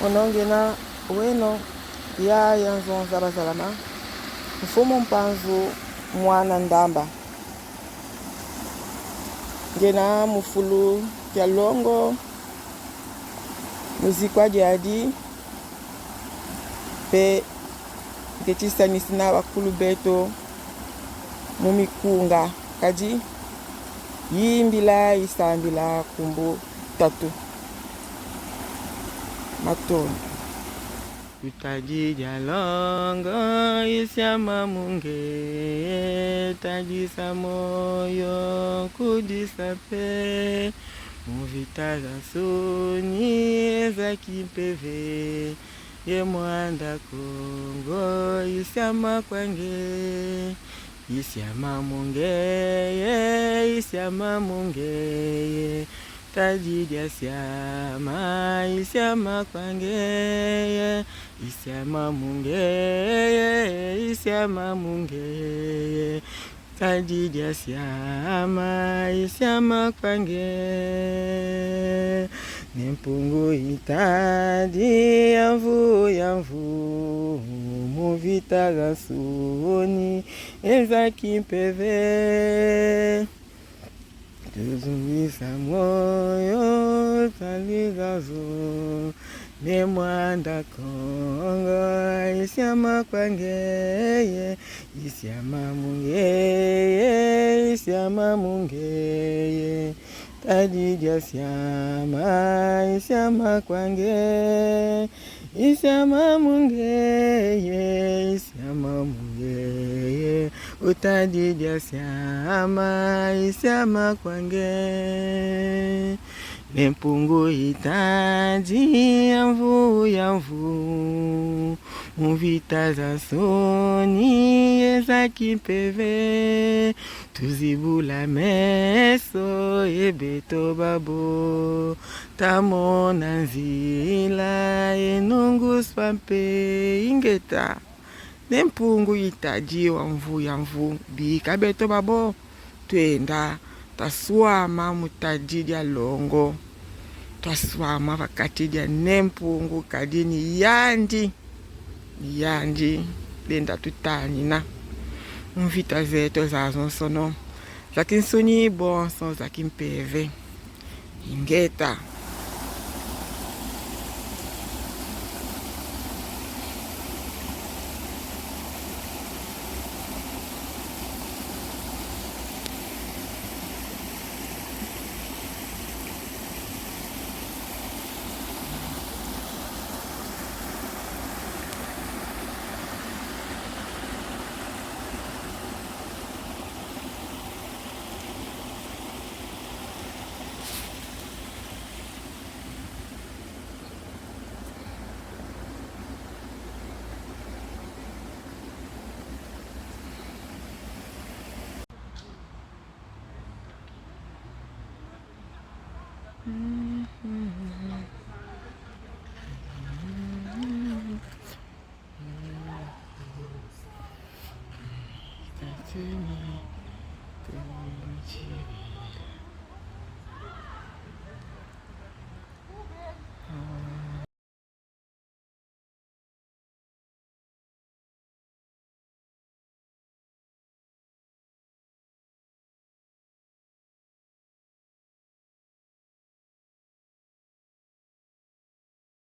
onongena weno ya yanzo zalazalama mfumo mpanzu mwana ndamba ngena mufulu kya longo muzikwa jadi pe ngetisanisina bakulu beto mumikunga kadi yimbila isambila kumbu tatu maton utaji jalongo isyama munge tajisa moyo kudisape muvita za suni za kimpeve ye mwanda Kongo isyama kwange isyama munge tajidya syama isyama kwange isyama munge tajidya syama isyama kwange nempungu itadi yamvu muvita gasuni eza kimpeve tuzungisa moyo taligazo ne mwanda Kongo isyama kwange isyama munge tajidya syama isyama kwange isyama munge utadidya syama isyama kwange nempungu itadi yamvu muvita za soni eza kimpeve tuzibula meso ebeto babo tamona nzila enunguswa mpe ingeta nempungu itadi yamvu bika beto babo twenda taswama mutadidya longo taswama vakatidya nempungu kadini yandi lenda tutanina mvita zeto zazonsono zakinsuni bonso zakimpeve ingeta